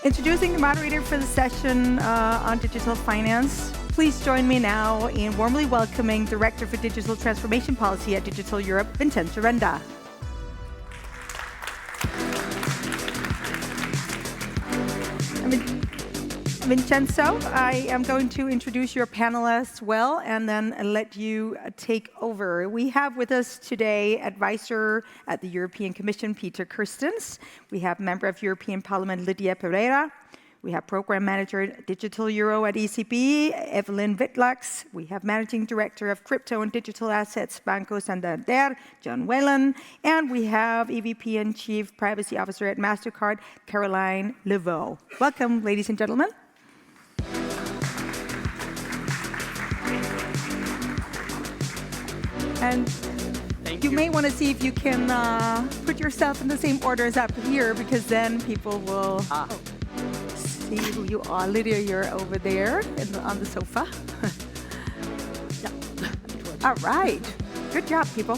Introducing the moderator for the session on digital finance. Please join me now in warmly welcoming Director for Digital Transformation Policy at Digital Europe, Vincenzo Renda. Vincenzo, I am going to introduce your panelists well and then let you take over. We have with us today Advisor at the European Commission, Peter Kirstens. We have Member of European Parliament, Lydia Pereira. We have Program Manager at Digital Euro at ECB, Evelyn Wittlax. We have Managing Director of Crypto and Digital Assets, Banco Santander, John Whelan. And we have EVP and Chief Privacy Officer at MasterCard, Caroline Leveau. Welcome, ladies and gentlemen. And you may want to see if you can put yourself in the same order as up here, because then people will see who you are. Lydia, you're over there on the sofa. All right. Good job, people.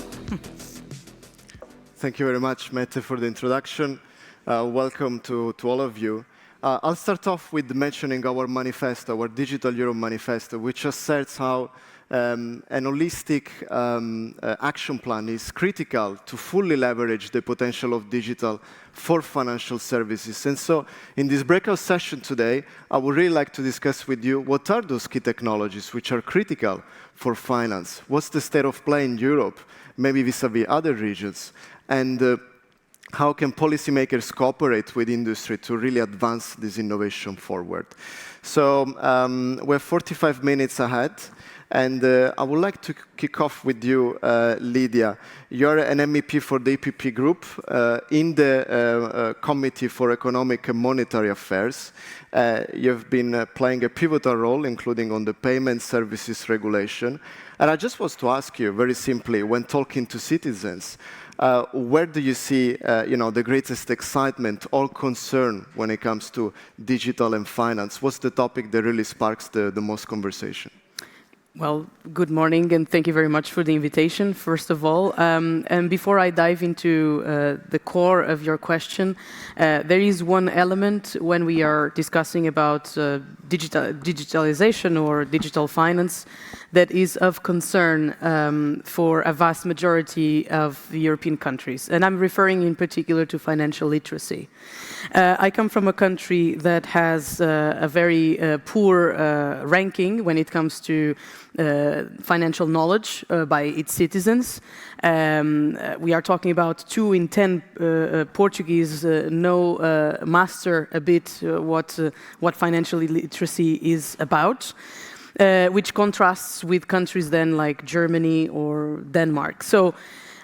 Thank you very much, Mette, for the introduction. Welcome to all of you. I'll start off with mentioning our manifesto, our Digital Euro manifesto, which asserts how an holistic action plan is critical to fully leverage the potential of digital for financial services. And so in this breakout session today, I would really like to discuss with you what are those key technologies which are critical for finance. What's the state of play in Europe, maybe vis-a-vis other regions? And how can policymakers cooperate with industry to really advance this innovation forward? So we're 45 minutes ahead. And I would like to kick off with you, Lydia. You're an MEP for the EPP Group in the Committee for Economic and Monetary Affairs. You've been playing a pivotal role, including on the payment services regulation. And I just want to ask you, very simply, when talking to citizens, where do you see the greatest excitement or concern when it comes to digital and finance? What's the topic that really sparks the most conversation? Well, good morning, and thank you very much for the invitation, first of all. And before I dive into the core of your question, there is one element when we are discussing about digitalization or digital finance that is of concern for a vast majority of the European countries. And I'm referring in particular to financial literacy. I come from a country that has a very poor ranking when it comes to financial knowledge by its citizens. We are talking about 2 in 10 Portuguese master a bit what financial literacy is about, which contrasts with countries then like Germany or Denmark. So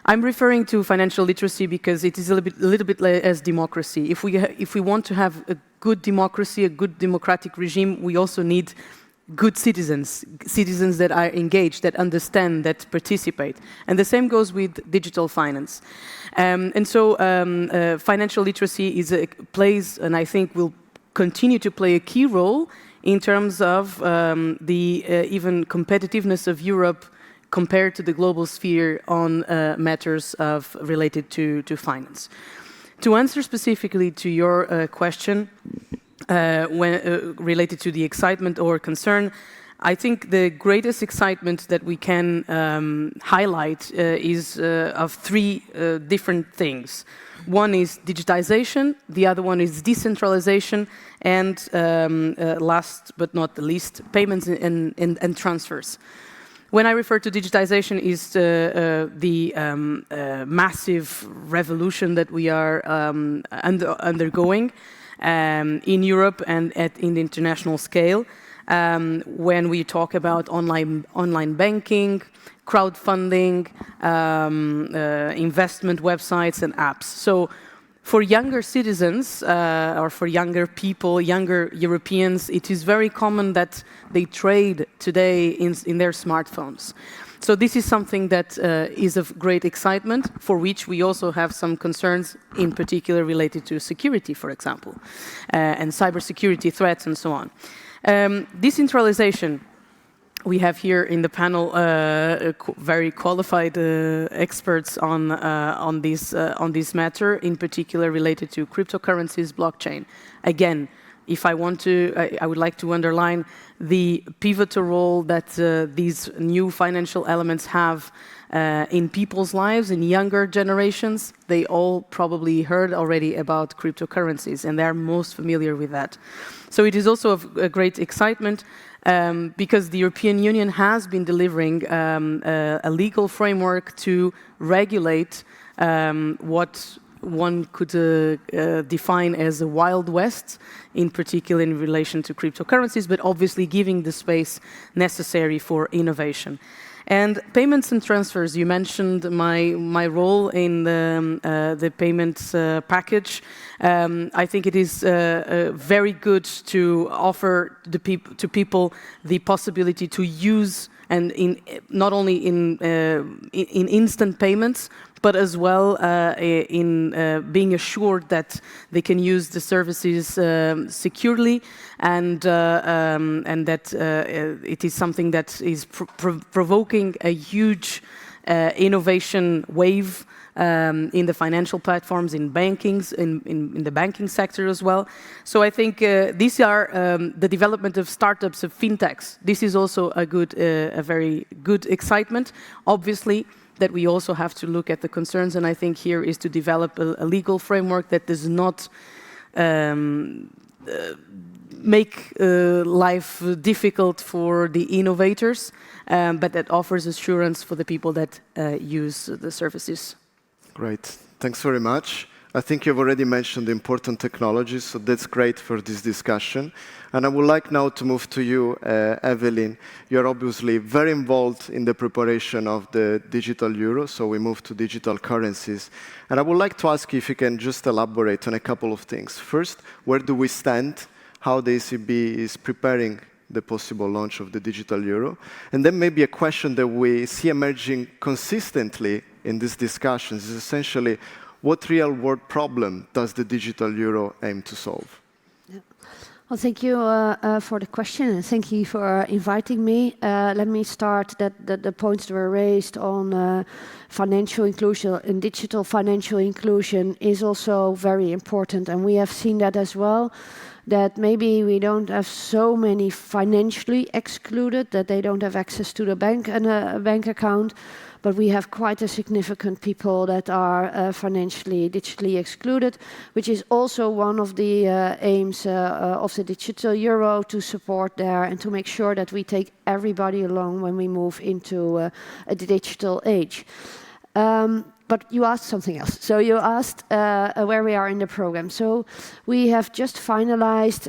I'm referring to financial literacy because it is a little bit as democracy. If we want to have a good democracy, a good democratic regime, we also need good citizens that are engaged, that understand, that participate. And the same goes with digital finance. And so financial literacy plays, and I think will continue to play a key role in terms of the even competitiveness of Europe compared to the global sphere on matters related to finance. To answer specifically to your question, related to the excitement or concern, I think the greatest excitement that we can highlight is of 3 different things. One is digitization, the other one is decentralization, and last but not the least, payments and transfers. When I refer to digitization, is the massive revolution that we are undergoing in Europe and in the international scale. When we talk about online banking, crowdfunding, investment websites and apps. So for younger citizens or for younger people, younger Europeans, it is very common that they trade today in their smartphones. So this is something that is of great excitement, for which we also have some concerns, in particular related to security, for example, and cybersecurity threats and so on. Decentralization. we have here in the panel very qualified experts on this matter, in particular related to cryptocurrencies, blockchain. Again, if I want to, I would like to underline the pivotal role that these new financial elements have in people's lives, in younger generations. They all probably heard already about cryptocurrencies, and they're most familiar with that. So it is also of a great excitement because the European Union has been delivering a legal framework to regulate what one could define as a Wild West, in particular in relation to cryptocurrencies, but obviously giving the space necessary for innovation. And payments and transfers, you mentioned my role in the payments package. I think it is very good to offer to people the possibility to use, and not only in instant payments, but as well in being assured that they can use the services securely, and that it is something that is provoking a huge innovation wave in the financial platforms, in bankings, in the banking sector as well. So I think these are the development of startups, of fintechs. This is also a very good excitement. Obviously, that we also have to look at the concerns, and I think here is to develop a legal framework that does not make life difficult for the innovators, but that offers assurance for the people that use the services. Great. Thanks very much. I think you've already mentioned important technologies, so that's great for this discussion. And I would like now to move to you, Evelyn. You're obviously very involved in the preparation of the digital euro, so we move to digital currencies. And I would like to ask you if you can just elaborate on a couple of things. First, where do we stand? How the ECB is preparing the possible launch of the digital euro? And then maybe a question that we see emerging consistently in these discussions is essentially, what real-world problem does the digital euro aim to solve? Yeah. Well, thank you for the question, and thank you for inviting me. Let me start that the points that were raised on financial inclusion and digital financial inclusion is also very important, and we have seen that as well, that maybe we don't have so many financially excluded, that they don't have access to the bank and a bank account, but we have quite a significant people that are financially, digitally excluded, which is also one of the aims of the digital euro, to support there and to make sure that we take everybody along when we move into a digital age. But you asked something else. So you asked where we are in the program. So we have just finalized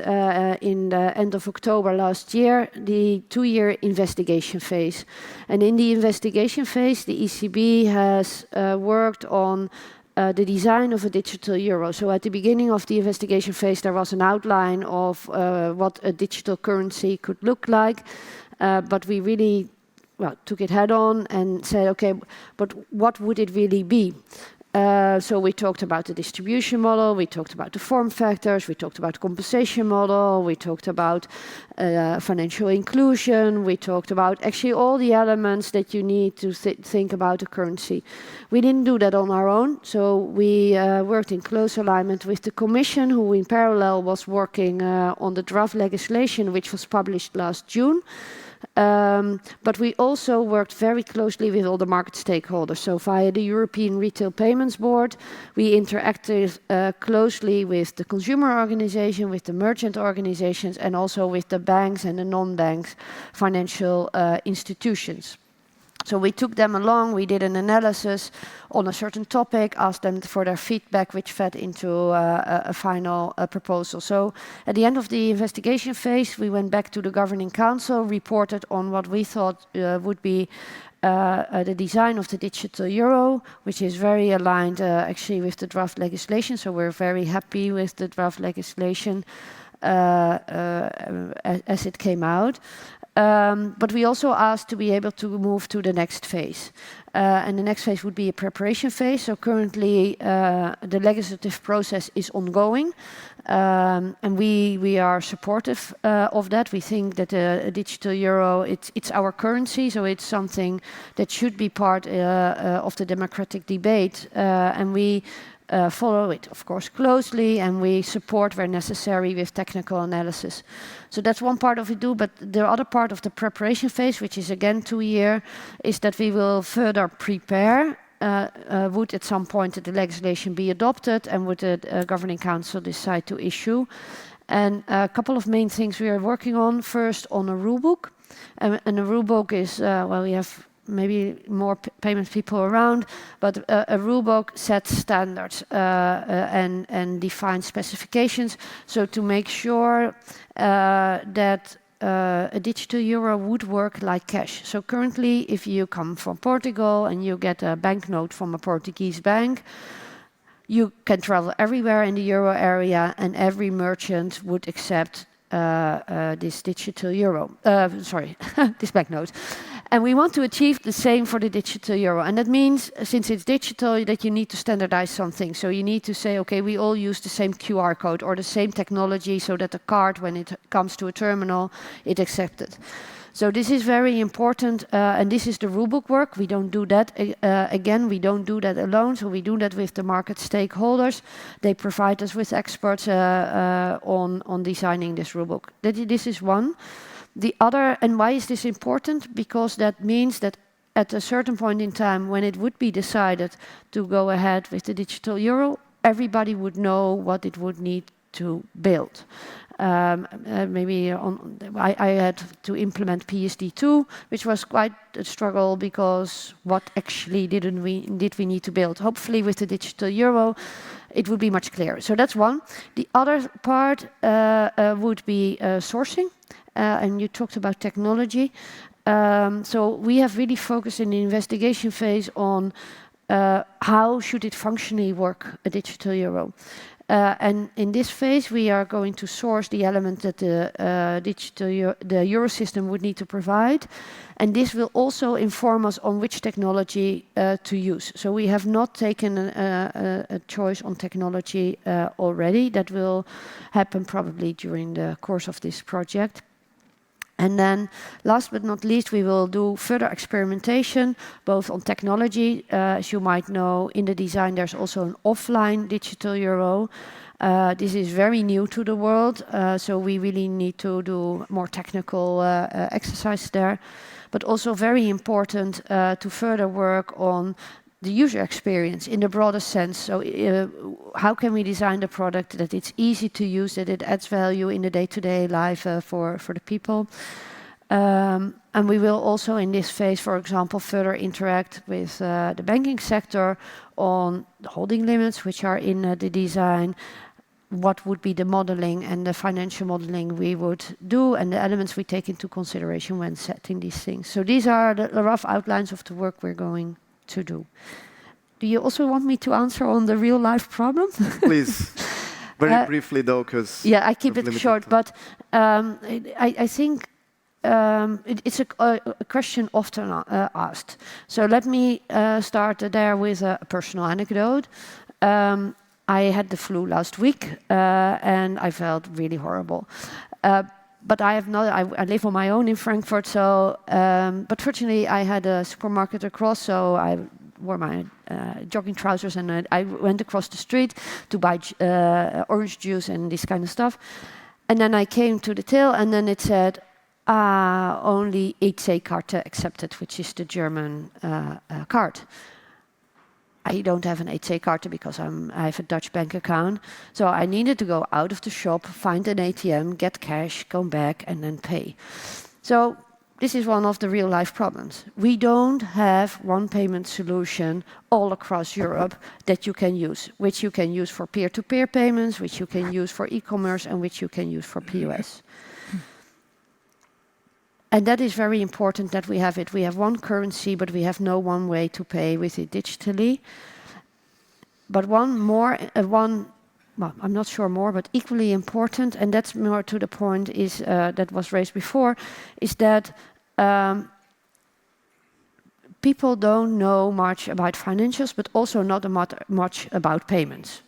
in the end of October last year the 2-year investigation phase. And in the investigation phase, the ECB has worked on the design of a digital euro. So at the beginning of the investigation phase, there was an outline of what a digital currency could look like, but we really took it head on and said, okay, but what would it really be? So we talked about the distribution model, we talked about the form factors, we talked about the compensation model, we talked about financial inclusion, we talked about actually all the elements that you need to think about a currency. We didn't do that on our own, so we worked in close alignment with the Commission, who in parallel was working on the draft legislation, which was published last June. But we also worked very closely with all the market stakeholders. So via the European Retail Payments Board, we interacted closely with the consumer organization, with the merchant organizations, and also with the banks and the non-banks financial institutions. So we took them along, we did an analysis on a certain topic, asked them for their feedback, which fed into a final proposal. So at the end of the investigation phase, we went back to the Governing Council, reported on what we thought would be the design of the digital euro, which is very aligned actually with the draft legislation. So we're very happy with the draft legislation as it came out. But we also asked to be able to move to the next phase. And the next phase would be a preparation phase. So currently, the legislative process is ongoing. And we are supportive of that. We think that a digital euro, it's our currency, so it's something that should be part of the democratic debate. And we follow it, of course, closely, and we support where necessary with technical analysis. So that's one part of it, but the other part of the preparation phase, which is again 2 years, is that we will further prepare. Would at some point the legislation be adopted, and would the Governing Council decide to issue? And a couple of main things we are working on. First, on a rulebook. And a rulebook is, well, we have maybe more payment people around, but a rulebook sets standards and defines specifications. So to make sure that a digital euro would work like cash. So currently, if you come from Portugal and you get a banknote from a Portuguese bank, you can travel everywhere in the euro area, and every merchant would accept this digital euro. This banknote. And we want to achieve the same for the digital euro. And that means, since it's digital, that you need to standardize something. So you need to say, okay, we all use the same QR code or the same technology, so that the card, when it comes to a terminal, it's accepted. So this is very important, and this is the rulebook work. We don't do that, again, we don't do that alone, so we do that with the market stakeholders. They provide us with experts on designing this rulebook. This is one. The other, and why is this important? Because that means that at a certain point in time, when it would be decided to go ahead with the digital euro, everybody would know what it would need to build. I had to implement PSD2, which was quite a struggle, because what actually did we need to build? Hopefully with the digital euro, it would be much clearer. So that's one. The other part would be sourcing. And you talked about technology. So we have really focused in the investigation phase on how should it functionally work, a digital euro. And in this phase, we are going to source the element that the euro system would need to provide. And this will also inform us on which technology to use. So we have not taken a choice on technology already. That will happen probably during the course of this project. And then, last but not least, we will do further experimentation, both on technology. As you might know, in the design, there's also an offline digital euro. This is very new to the world, so we really need to do more technical exercise there. But also very important to further work on the user experience in the broader sense. So how can we design the product that it's easy to use, that it adds value in the day-to-day life for the people. And we will also in this phase, for example, further interact with the banking sector on the holding limits, which are in the design, what would be the modeling and the financial modeling we would do, and the elements we take into consideration when setting these things. So these are the rough outlines of the work we're going to do. Do you also want me to answer on the real life problem? Please, very briefly though, because yeah, I keep it short. But I think it's a question often asked. So let me start there with a personal anecdote. I had the flu last week, and I felt really horrible. But I live on my own in Frankfurt, so but fortunately I had a supermarket across, so I wore my jogging trousers and I went across the street to buy orange juice and this kind of stuff. And then I came to the till, and then it said, only EC-Karte accepted, which is the German card. I don't have an EC-Karte because I have a Dutch bank account. So I needed to go out of the shop, find an ATM, get cash, come back, and then pay. So this is one of the real life problems. We don't have one payment solution all across Europe that you can use, which you can use for peer-to-peer payments, which you can use for e-commerce, and which you can use for POS. And that is very important that we have it. We have one currency, but we have no one way to pay with it digitally. But one well, I'm not sure more, but equally important, and that's more to the point, is that was raised before, is that people don't know much about financials, but also not much about payments.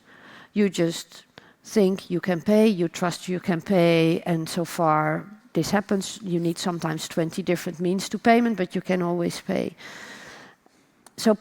You just think you can pay, you trust you can pay, and so far this happens. You need sometimes 20 different means to payment, but you can always pay. So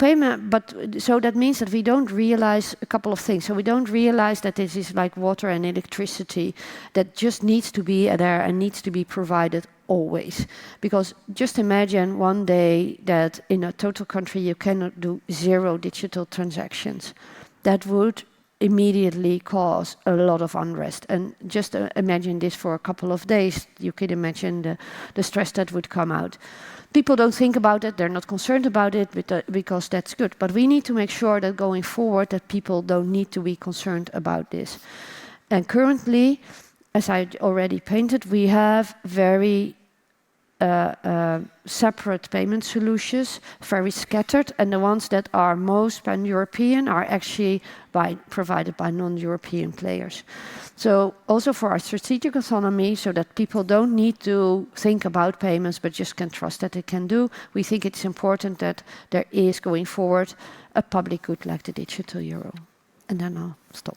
so that means that we don't realize a couple of things. So we don't realize that this is like water and electricity that just needs to be there and needs to be provided always. Because just imagine one day that in a total country you cannot do 0 digital transactions. That would immediately cause a lot of unrest. And just imagine this for a couple of days. You could imagine the stress that would come out. People don't think about it, they're not concerned about it because that's good. But we need to make sure that going forward that people don't need to be concerned about this. And currently, as I already painted, we have very separate payment solutions, very scattered, and the ones that are most pan-European are actually provided by non-European players. So also for our strategic autonomy, so that people don't need to think about payments, but just can trust that they can do, we think it's important that there is, going forward, a public good like the digital euro. And then I'll stop.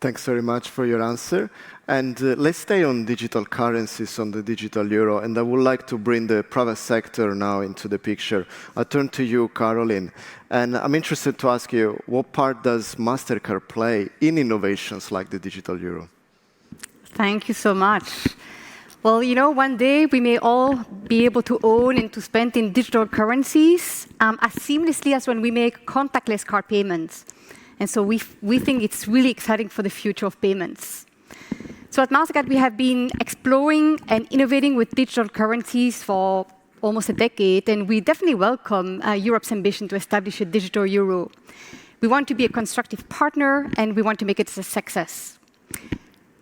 Thanks very much for your answer. And let's stay on digital currencies, on the digital euro. And I would like to bring the private sector now into the picture. I turn to you, Caroline. And I'm interested to ask you, what part does MasterCard play in innovations like the digital euro? Thank you so much. Well, you know, one day we may all be able to own and to spend in digital currencies as seamlessly as when we make contactless card payments. And so we think it's really exciting for the future of payments. So at MasterCard, we have been exploring and innovating with digital currencies for almost a decade, and we definitely welcome Europe's ambition to establish a digital euro. We want to be a constructive partner, and we want to make it a success.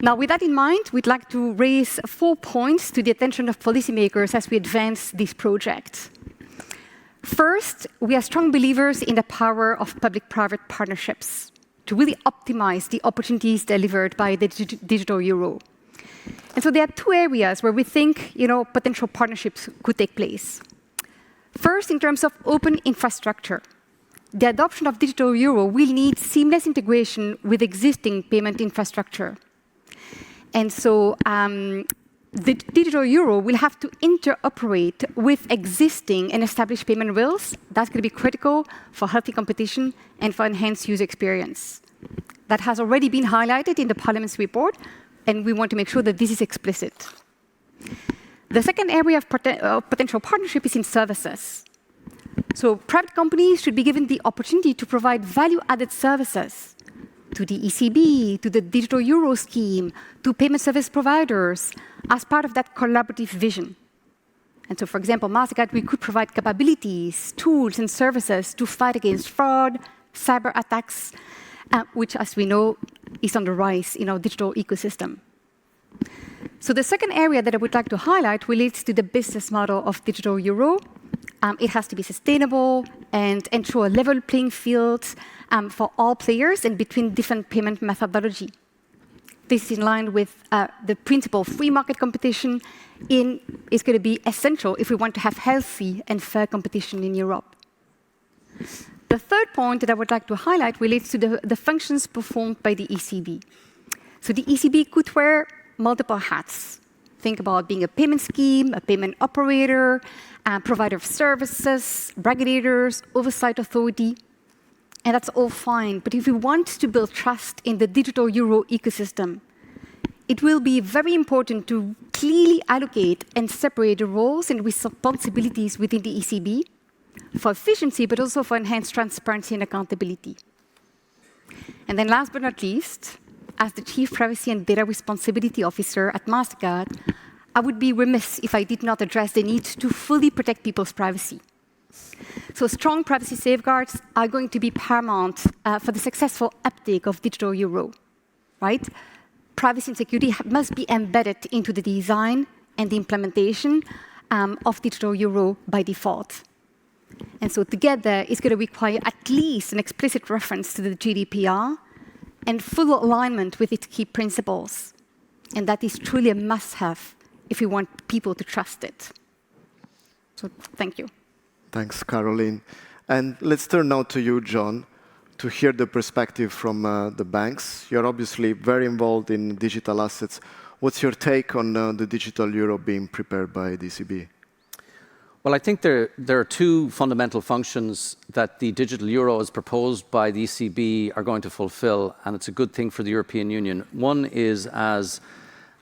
Now, with that in mind, we'd like to raise 4 points to the attention of policymakers as we advance this project. First, we are strong believers in the power of public-private partnerships to really optimize the opportunities delivered by the digital euro. And so there are 2 areas where we think, potential partnerships could take place. First, in terms of open infrastructure. The adoption of digital euro will need seamless integration with existing payment infrastructure. And so the digital euro will have to interoperate with existing and established payment rails. That's going to be critical for healthy competition and for enhanced user experience. That has already been highlighted in the Parliament's report, and we want to make sure that this is explicit. The second area of potential partnership is in services. So private companies should be given the opportunity to provide value-added services to the ECB, to the digital euro scheme, to payment service providers, as part of that collaborative vision. And so, for example, MasterCard, we could provide capabilities, tools, and services to fight against fraud, cyber attacks, which, as we know, is on the rise in our digital ecosystem. So the second area that I would like to highlight relates to the business model of digital euro. It has to be sustainable and ensure a level playing field for all players and between different payment methodology. This is in line with the principle of free market competition is going to be essential if we want to have healthy and fair competition in Europe. The third point that I would like to highlight relates to the functions performed by the ECB. So the ECB could wear multiple hats. Think about being a payment scheme, a payment operator, a provider of services, regulators, oversight authority. And that's all fine. But if we want to build trust in the digital euro ecosystem, it will be very important to clearly allocate and separate the roles and responsibilities within the ECB for efficiency, but also for enhanced transparency and accountability. And then last but not least, as the Chief Privacy and Data Responsibility Officer at MasterCard, I would be remiss if I did not address the need to fully protect people's privacy. So strong privacy safeguards are going to be paramount for the successful uptake of digital euro, right? Privacy and security must be embedded into the design and the implementation of digital euro by default. And so together, it's going to require at least an explicit reference to the GDPR and full alignment with its key principles. And that is truly a must-have if we want people to trust it. So thank you. Thanks, Caroline. And let's turn now to you, John, to hear the perspective from the banks. You're obviously very involved in digital assets. What's your take on the digital euro being prepared by the ECB? Well, I think there are two fundamental functions that the digital euro as proposed by the ECB are going to fulfill, and it's a good thing for the European Union. One is as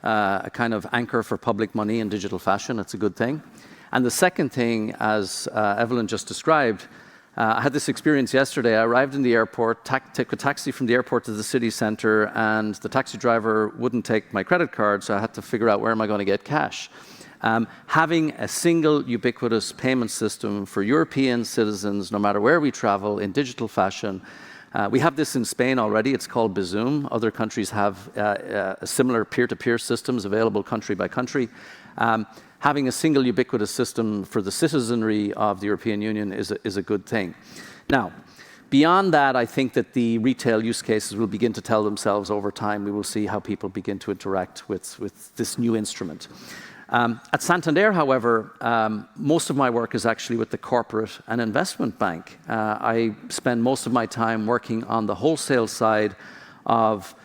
a kind of anchor for public money in digital fashion. It's a good thing. And the second thing, as Evelyn just described, I had this experience yesterday. I arrived in the airport, took a taxi from the airport to the city centre, and the taxi driver wouldn't take my credit card, so I had to figure out where am I going to get cash. Having a single ubiquitous payment system for European citizens, no matter where we travel, in digital fashion. We have this in Spain already. It's called Bizum. Other countries have similar peer-to-peer systems available country by country. Having a single ubiquitous system for the citizenry of the European Union is a good thing. Now, beyond that, I think that the retail use cases will begin to tell themselves over time. We will see how people begin to interact with this new instrument. At Santander, however, most of my work is actually with the corporate and investment bank. I spend most of my time working on the wholesale side of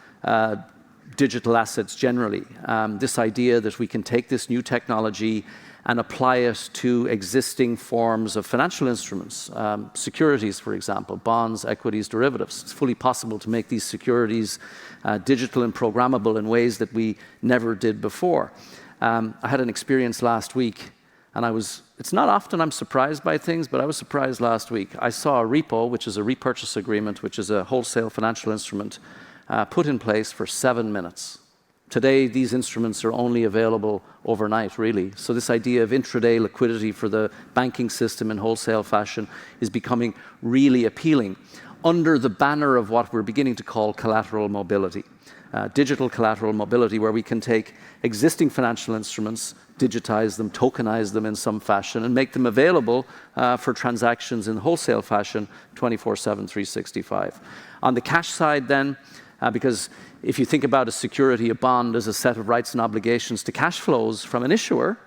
digital assets generally. This idea that we can take this new technology and apply it to existing forms of financial instruments, securities, for example, bonds, equities, derivatives. It's fully possible to make these securities digital and programmable in ways that we never did before. I had an experience last week, and it's not often I'm surprised by things, but I was surprised last week. I saw a repo, which is a repurchase agreement, which is a wholesale financial instrument, put in place for 7 minutes. Today, these instruments are only available overnight, really. So this idea of intraday liquidity for the banking system in wholesale fashion is becoming really appealing under the banner of what we're beginning to call collateral mobility. Digital collateral mobility, where we can take existing financial instruments, digitize them, tokenize them in some fashion, and make them available for transactions in wholesale fashion 24/7, 365. On the cash side then, because if you think about a security, a bond as a set of rights and obligations to cash flows from an issuer,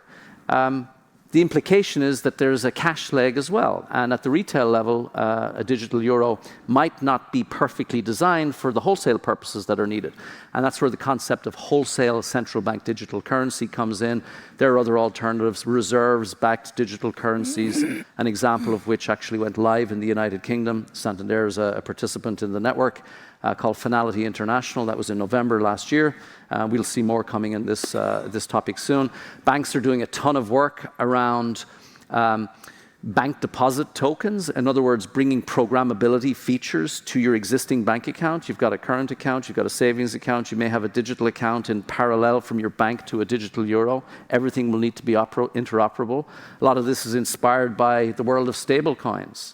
the implication is that there's a cash leg as well. And at the retail level, a digital euro might not be perfectly designed for the wholesale purposes that are needed. And that's where the concept of wholesale central bank digital currency comes in. There are other alternatives, reserves-backed digital currencies, an example of which actually went live in the United Kingdom. Santander is a participant in the network called Finality International. That was in November last year. We'll see more coming in this topic soon. Banks are doing a ton of work around bank deposit tokens. In other words, bringing programmability features to your existing bank account. You've got a current account, you've got a savings account, you may have a digital account in parallel from your bank to a digital euro. Everything will need to be interoperable. A lot of this is inspired by the world of stablecoins.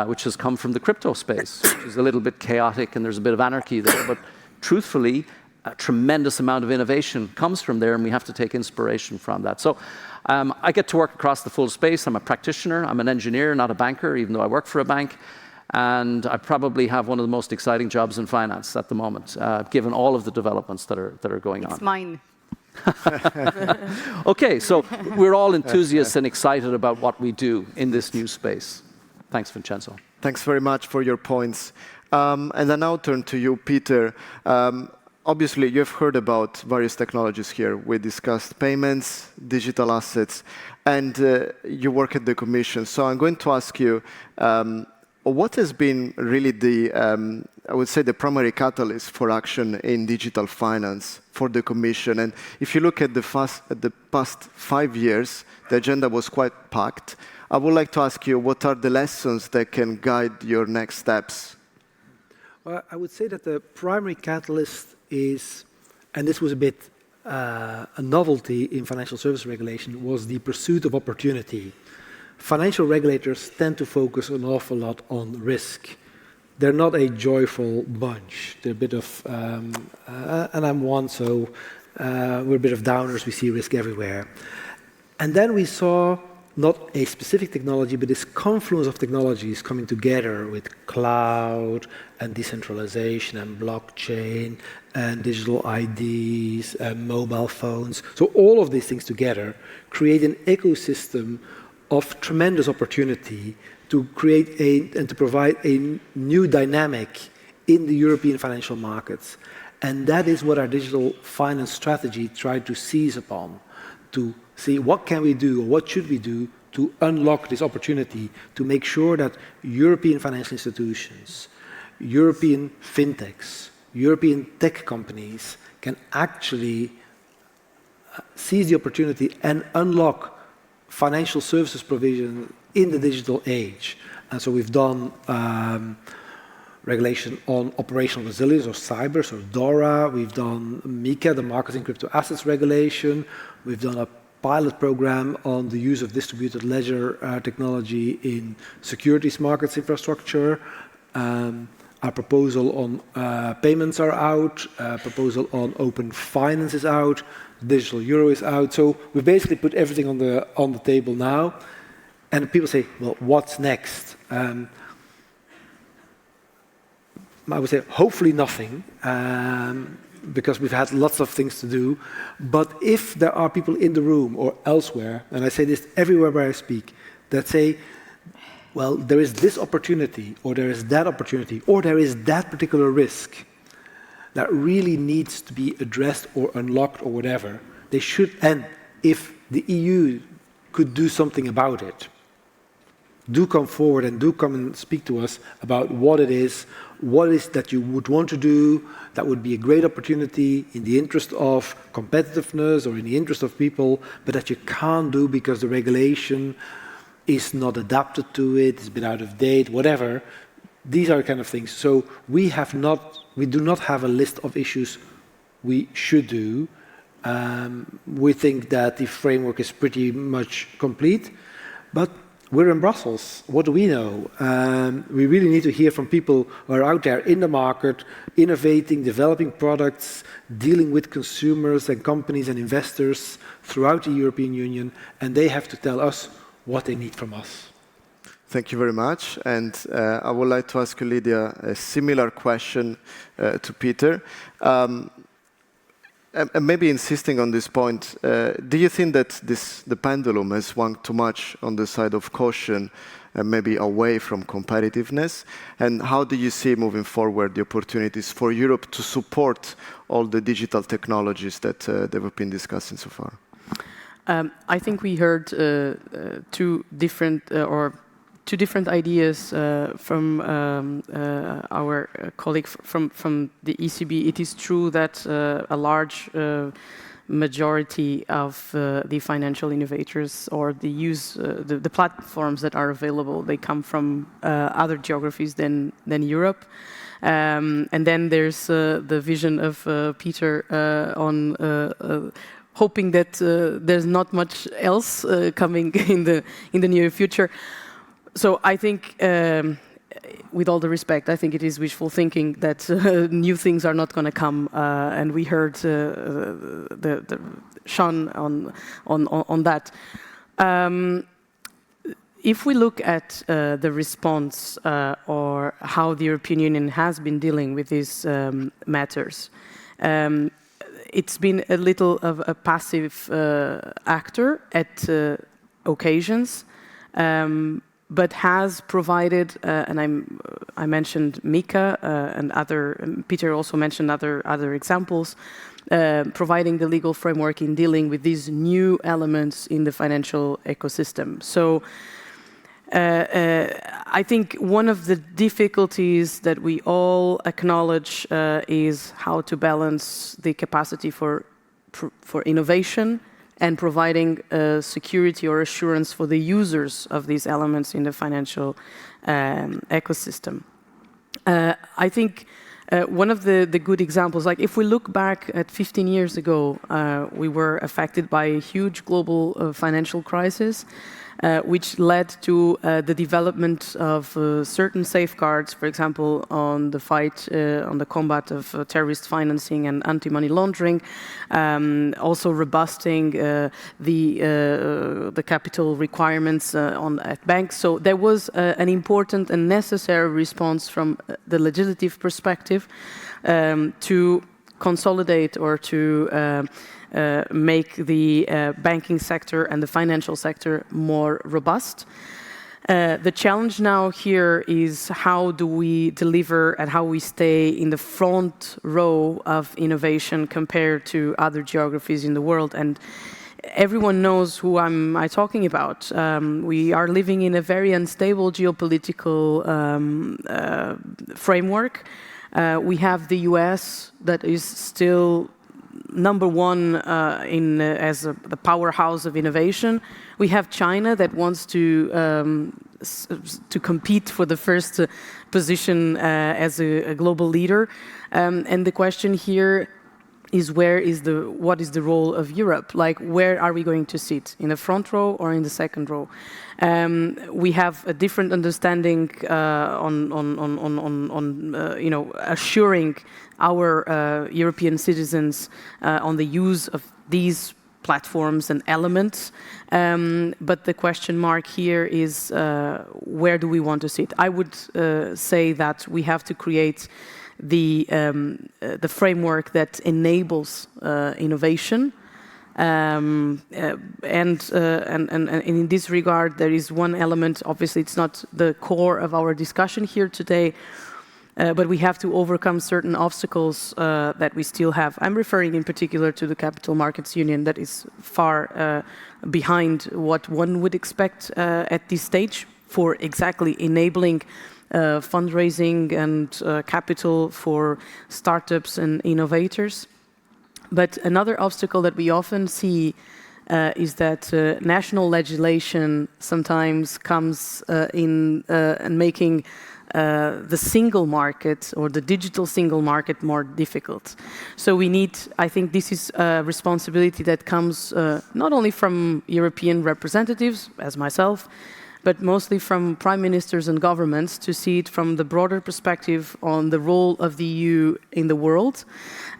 Which has come from the crypto space, which is a little bit chaotic and there's a bit of anarchy there. But truthfully, a tremendous amount of innovation comes from there and we have to take inspiration from that. So I get to work across the full space. I'm a practitioner, I'm an engineer, not a banker, even though I work for a bank. And I probably have one of the most exciting jobs in finance at the moment, given all of the developments that are going on. It's mine. Okay, so we're all enthusiasts and excited about what we do in this new space. Thanks, Vincenzo. Thanks very much for your points. And I now turn to you, Peter. Obviously, you've heard about various technologies here. We discussed payments, digital assets, and you work at the Commission. So I'm going to ask you, what has been really I would say, the primary catalyst for action in digital finance for the Commission? And if you look at the past 5 years, the agenda was quite packed. I would like to ask you, what are the lessons that can guide your next steps? Well, I would say that the primary catalyst is, and this was a bit a novelty in financial service regulation, was the pursuit of opportunity. Financial regulators tend to focus an awful lot on risk. They're not a joyful bunch. They're a bit of, and I'm one, so we're a bit of downers. We see risk everywhere. And then we saw not a specific technology, but this confluence of technologies coming together with cloud and decentralization and blockchain and digital IDs and mobile phones. So all of these things together create an ecosystem of tremendous opportunity to create and to provide a new dynamic in the European financial markets. And that is what our digital finance strategy tried to seize upon, to see what can we do or what should we do to unlock this opportunity to make sure that European financial institutions, European fintechs, European tech companies can actually seize the opportunity and unlock financial services provision in the digital age. And so we've done regulation on operational resilience or cyber, so DORA. We've done MiCA, the markets in crypto assets regulation. We've done a pilot program on the use of distributed ledger technology in securities markets infrastructure. Our proposal on payments are out. Proposal on open finance is out. Digital euro is out. So we basically put everything on the table now. And people say, well, what's next? I would say hopefully nothing, because we've had lots of things to do. But if there are people in the room or elsewhere, and I say this everywhere where I speak, that say, well, there is this opportunity, or there is that opportunity, or there is that particular risk that really needs to be addressed or unlocked or whatever, they should, and if the EU could do something about it, do come forward and do come and speak to us about what it is that you would want to do that would be a great opportunity in the interest of competitiveness or in the interest of people, but that you can't do because the regulation is not adapted to it, it's been out of date, whatever. These are the kind of things. So we do not have a list of issues we should do. We think that the framework is pretty much complete, but we're in Brussels. What do we know? We really need to hear from people who are out there in the market, innovating, developing products, dealing with consumers and companies and investors throughout the European Union, and they have to tell us what they need from us. Thank you very much. And I would like to ask you, Lydia, a similar question to Peter. And maybe insisting on this point, do you think that the pendulum has swung too much on the side of caution and maybe away from competitiveness? And how do you see moving forward the opportunities for Europe to support all the digital technologies that we've been discussing so far? I think we heard two different ideas from our colleague from the ECB. It is true that a large majority of the financial innovators or the platforms that are available, they come from other geographies than Europe. And then there's the vision of Peter on hoping that there's not much else coming in the near future. So I think, with all the respect, I think it is wishful thinking that new things are not going to come. And we heard the Sean on that. If we look at the response or how the European Union has been dealing with these matters, it's been a little of a passive actor at occasions, but has provided, and I mentioned MiCA and Peter also mentioned other examples, providing the legal framework in dealing with these new elements in the financial ecosystem. So I think one of the difficulties that we all acknowledge is how to balance the capacity for innovation and providing security or assurance for the users of these elements in the financial ecosystem. I think one of the good examples, like if we look back at 15 years ago, we were affected by a huge global financial crisis. which led to the development of certain safeguards, for example, on the fight, on the combat of terrorist financing and anti-money laundering, also robusting the capital requirements at banks. So there was an important and necessary response from the legislative perspective to consolidate or to make the banking sector and the financial sector more robust. The challenge now here is how do we deliver and how we stay in the front row of innovation compared to other geographies in the world. And everyone knows who I'm talking about. We are living in a very unstable geopolitical framework. We have the US that is still number one as the powerhouse of innovation. We have China that wants to compete for the first position as a global leader. And the question here is what is the role of Europe? Like, where are we going to sit? In the front row or in the second row? We have a different understanding on assuring our European citizens on the use of these platforms and elements. But the question mark here is where do we want to sit? I would say that we have to create the framework that enables innovation. And in this regard, there is one element, obviously it's not the core of our discussion here today, but we have to overcome certain obstacles that we still have. I'm referring in particular to the Capital Markets Union that is far behind what one would expect at this stage for exactly enabling fundraising and capital for startups and innovators. But another obstacle that we often see is that national legislation sometimes comes in making the single market or the digital single market more difficult. So we need, I think this is a responsibility that comes not only from European representatives, as myself, but mostly from prime ministers and governments to see it from the broader perspective on the role of the EU in the world.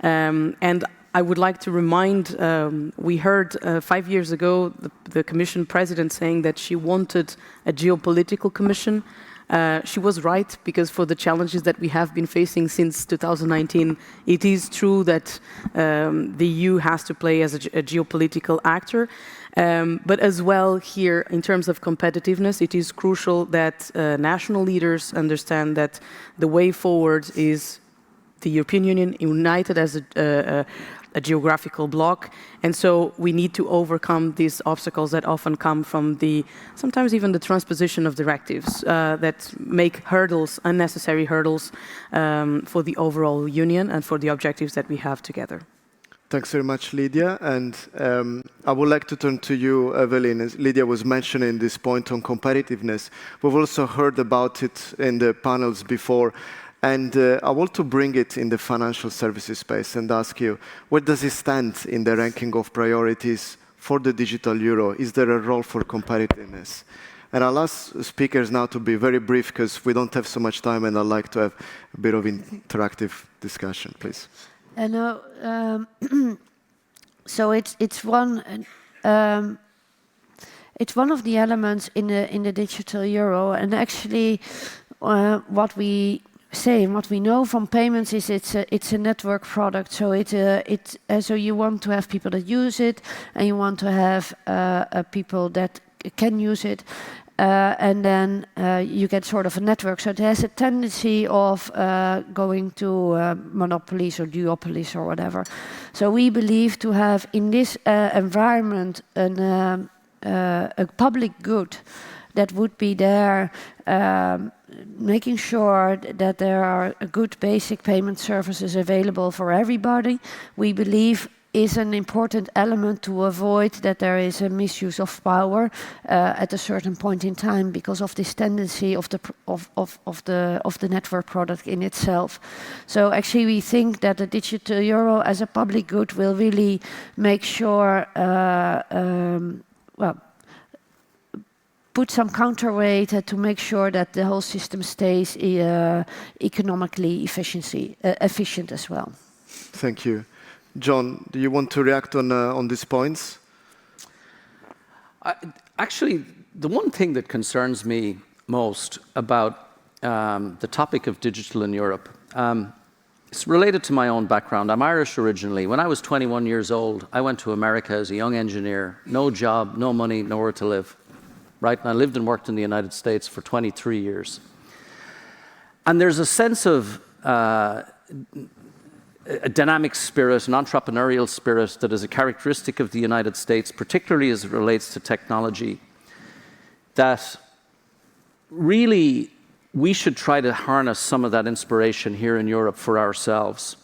And I would like to remind, we heard 5 years ago the Commission President saying that she wanted a geopolitical commission. She was right, because for the challenges that we have been facing since 2019, it is true that the EU has to play as a geopolitical actor. But as well here, in terms of competitiveness, it is crucial that national leaders understand that the way forward is the European Union united as a geographical bloc, and so we need to overcome these obstacles that often come from sometimes even the transposition of directives that make hurdles, unnecessary hurdles, for the overall union and for the objectives that we have together. Thanks very much, Lydia. And I would like to turn to you, Evelyn. As Lydia was mentioning this point on competitiveness, we've also heard about it in the panels before. And I want to bring it in the financial services space and ask you, where does it stand in the ranking of priorities for the digital euro? Is there a role for competitiveness? And I'll ask speakers now to be very brief, because we don't have so much time, and I'd like to have a bit of interactive discussion, please. So it's one of the elements in the digital euro, and actually what we say and what we know from payments is it's a network product. So so you want to have people that use it, and you want to have people that can use it. And then you get sort of a network. So it has a tendency of going to monopolies or duopolies or whatever. So we believe to have in this environment a public good that would be there, making sure that there are good basic payment services available for everybody, we believe is an important element to avoid that there is a misuse of power at a certain point in time because of this tendency of the network product in itself. So actually we think that the digital euro as a public good will really make sure put some counterweight to make sure that the whole system stays economically efficient as well. Thank you. John, do you want to react on these points? Actually, the one thing that concerns me most about the topic of digital in Europe, it's related to my own background. I'm Irish originally. When I was 21 years old, I went to America as a young engineer, no job, no money, nowhere to live, right? And I lived and worked in the United States for 23 years. And there's a sense of a dynamic spirit, an entrepreneurial spirit that is a characteristic of the United States, particularly as it relates to technology, that really we should try to harness some of that inspiration here in Europe for ourselves.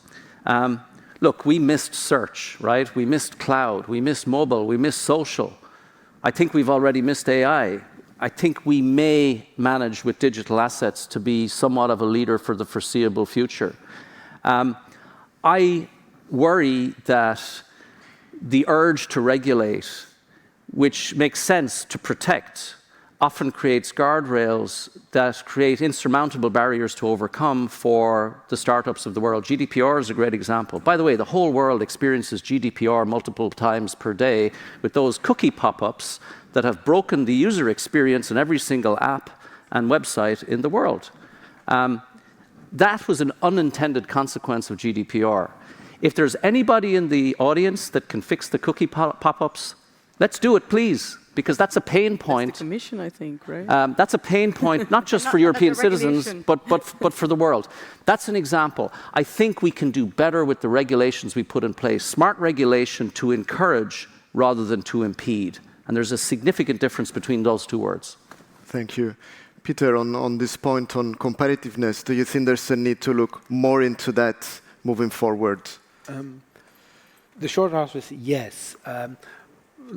Look, we missed search, right? We missed cloud, we missed mobile, we missed social. I think we've already missed AI. I think we may manage with digital assets to be somewhat of a leader for the foreseeable future. I worry that the urge to regulate, which makes sense to protect, often creates guardrails that create insurmountable barriers to overcome for the startups of the world. GDPR is a great example. By the way, the whole world experiences GDPR multiple times per day with those cookie pop-ups that have broken the user experience in every single app and website in the world. That was an unintended consequence of GDPR. If there's anybody in the audience that can fix the cookie pop-ups, let's do it, please, because that's a pain point. That's the Commission, I think, right? That's a pain point, not just for European citizens, but for the world. That's an example. I think we can do better with the regulations we put in place. Smart regulation to encourage rather than to impede. And there's a significant difference between those two words. Thank you. Peter, on this point on competitiveness, do you think there's a need to look more into that moving forward? The short answer is yes.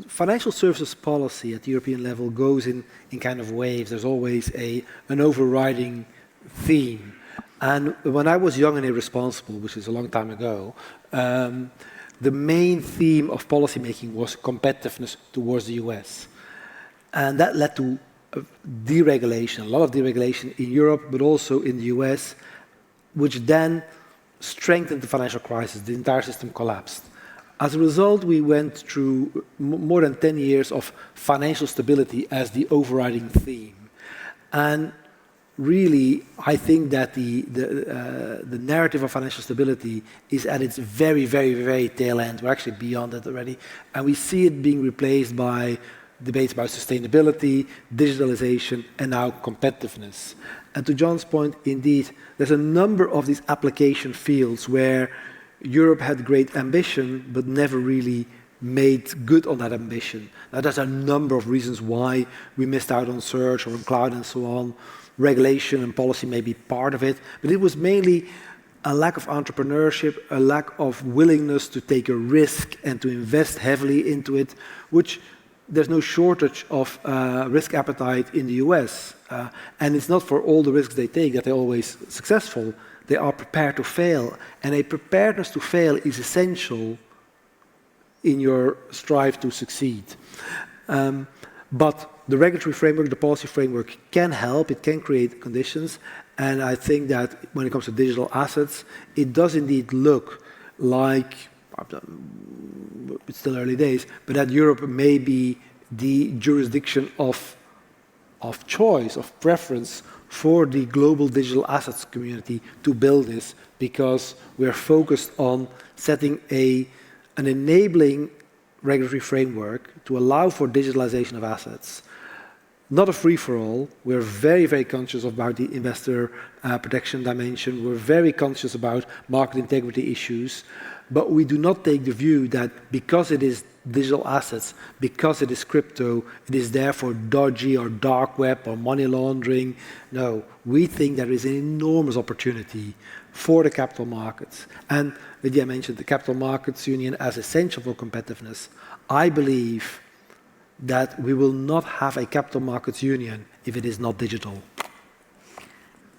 Financial services policy at the European level goes in kind of waves. There's always an overriding theme. And when I was young and irresponsible, which is a long time ago, the main theme of policymaking was competitiveness towards the US. And that led to deregulation, a lot of deregulation in Europe, but also in the US, which then strengthened the financial crisis. The entire system collapsed. As a result, we went through more than 10 years of financial stability as the overriding theme. And really, I think that the narrative of financial stability is at its very, very, very tail end. We're actually beyond that already. And we see it being replaced by debates about sustainability, digitalization, and now competitiveness. And to John's point, indeed, there's a number of these application fields where Europe had great ambition, but never really made good on that ambition. Now, there's a number of reasons why we missed out on search or on cloud and so on. Regulation and policy may be part of it, but it was mainly a lack of entrepreneurship, a lack of willingness to take a risk and to invest heavily into it, which there's no shortage of risk appetite in the US. And it's not for all the risks they take that they're always successful. They are prepared to fail. And a preparedness to fail is essential in your strive to succeed. But the regulatory framework, the policy framework can help, it can create conditions. And I think that when it comes to digital assets, it does indeed look like, it's still early days, but that Europe may be the jurisdiction of choice, of preference for the global digital assets community to build this, because we're focused on setting an enabling regulatory framework to allow for digitalization of assets. Not a free-for-all. We're very, very conscious about the investor protection dimension. We're very conscious about market integrity issues. But we do not take the view that because it is digital assets, because it is crypto, it is therefore dodgy or dark web or money laundering. No, we think there is an enormous opportunity for the capital markets. And Lydia mentioned the Capital Markets Union as essential for competitiveness. I believe that we will not have a capital markets union if it is not digital.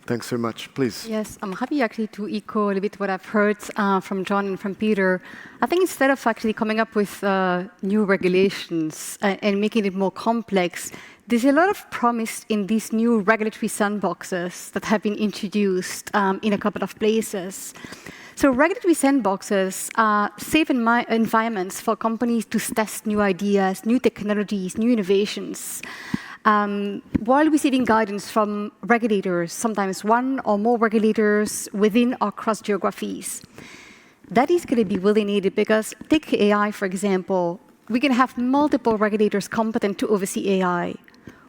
Thanks very much. Please. Yes, I'm happy actually to echo a little bit what I've heard from John and from Peter. I think instead of actually coming up with new regulations and making it more complex, There's a lot of promise in these new regulatory sandboxes that have been introduced in a couple of places. So regulatory sandboxes are safe environments for companies to test new ideas, new technologies, new innovations, while receiving guidance from regulators, sometimes one or more regulators within or across geographies. That is going to be really needed because take AI, for example. We can have multiple regulators competent to oversee AI.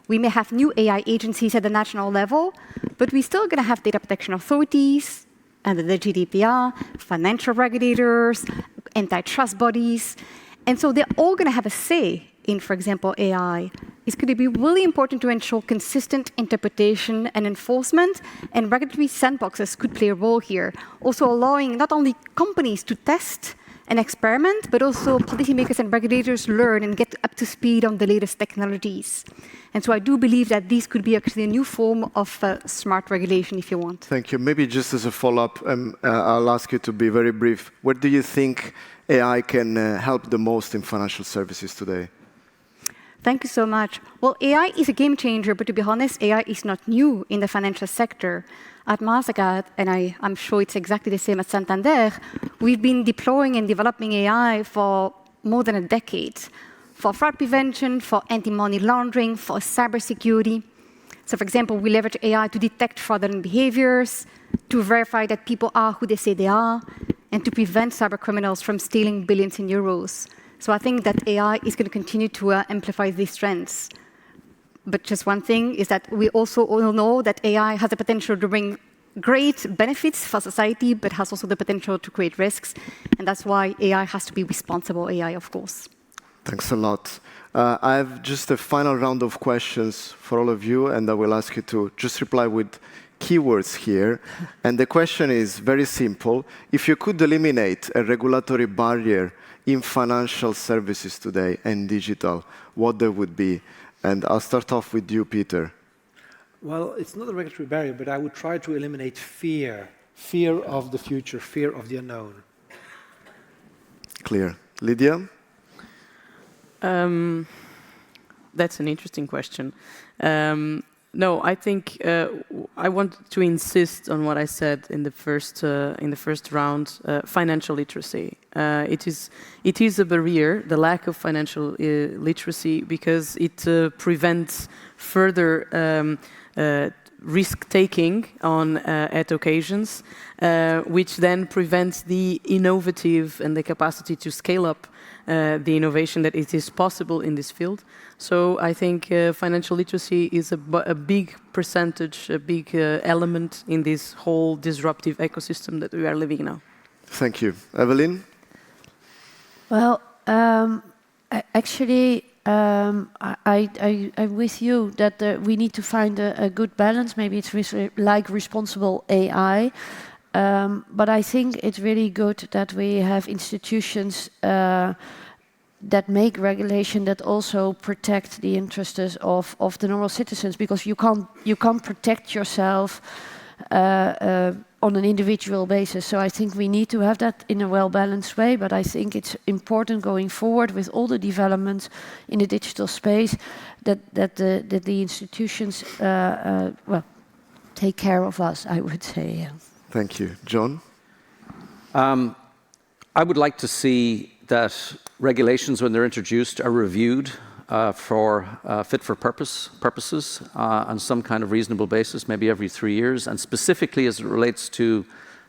We may have new AI agencies at the national level, but we're still going to have data protection authorities, under the GDPR, financial regulators, antitrust bodies. And so they're all going to have a say in, for example, AI. It's going to be really important to ensure consistent interpretation and enforcement, and regulatory sandboxes could play a role here, also allowing not only companies to test and experiment, but also policymakers and regulators learn and get up to speed on the latest technologies. And so I do believe that these could be actually a new form of smart regulation, if you want. Thank you. Maybe just as a follow-up, I'll ask you to be very brief. Where do you think AI can help the most in financial services today? Thank you so much. Well, AI is a game changer, but to be honest, AI is not new in the financial sector. At Mastercard, and I'm sure it's exactly the same at Santander, we've been deploying and developing AI for more than a decade, for fraud prevention, for anti-money laundering, for cybersecurity. So, for example, we leverage AI to detect fraudulent behaviors, to verify that people are who they say they are, and to prevent cybercriminals from stealing billions in euros. So I think that AI is going to continue to amplify these trends. But just one thing is that we also all know that AI has the potential to bring great benefits for society, but has also the potential to create risks. And that's why AI has to be responsible AI, of course. Thanks a lot. I have just a final round of questions for all of you, and I will ask you to just reply with keywords here. And the question is very simple. If you could eliminate a regulatory barrier in financial services today and digital, what there would be? And I'll start off with you, Peter. Well, it's not a regulatory barrier, but I would try to eliminate fear. Fear of the future, fear of the unknown. Clear. Lydia? That's an interesting question. No, I think I want to insist on what I said in the first round. Financial literacy. It is a barrier, the lack of financial literacy, because it prevents further risk-taking at occasions, which then prevents the innovative and the capacity to scale up the innovation that it is possible in this field. So I think financial literacy is a big percentage, a big element in this whole disruptive ecosystem that we are living in now. Thank you. Evelyn? Well, actually, I'm with you that we need to find a good balance. Maybe it's like responsible AI. But I think it's really good that we have institutions that make regulation that also protect the interests of the normal citizens, because you can't protect yourself on an individual basis. So I think we need to have that in a well-balanced way, but I think it's important going forward with all the developments in the digital space that the institutions take care of us, I would say. Thank you. John? I would like to see that regulations, when they're introduced, are reviewed for fit-for-purposes on some kind of reasonable basis, maybe every 3 years, and specifically as it relates to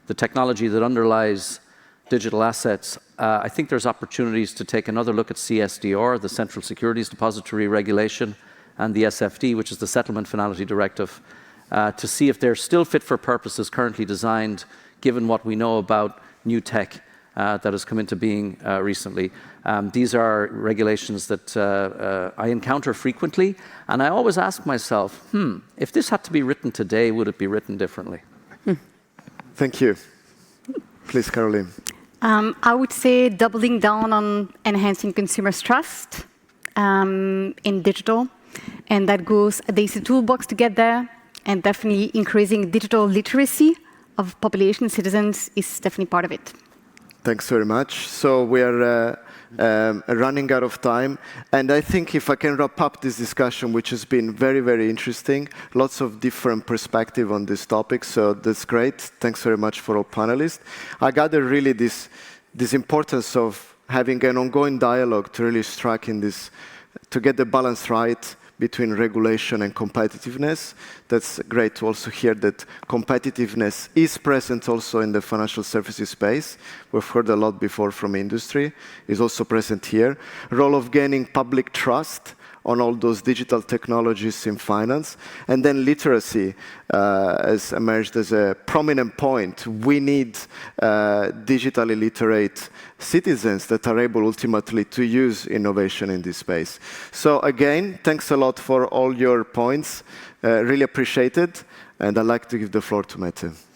the technology that underlies digital assets. I think there's opportunities to take another look at CSDR, the Central Securities Depository Regulation, and the SFD, which is the Settlement Finality Directive, to see if they're still fit for purposes currently designed, given what we know about new tech that has come into being recently. These are regulations that I encounter frequently, and I always ask myself, if this had to be written today, would it be written differently? Thank you. Please, Caroline. I would say doubling down on enhancing consumers' trust in digital, and that goes, there's a toolbox to get there, and definitely increasing digital literacy of population citizens is definitely part of it. Thanks very much. So we are running out of time. And I think if I can wrap up this discussion, which has been very, very interesting, lots of different perspective on this topic. So that's great. Thanks very much for all panelists. I gather really this importance of having an ongoing dialogue to really strike in this, to get the balance right between regulation and competitiveness. That's great to also hear that competitiveness is present also in the financial services space. We've heard a lot before from industry, is also present here. Role of gaining public trust on all those digital technologies in finance. And then literacy has emerged as a prominent point. We need digitally literate citizens that are able ultimately to use innovation in this space. So again, thanks a lot for all your points. Really appreciate it. And I'd like to give the floor to Mette.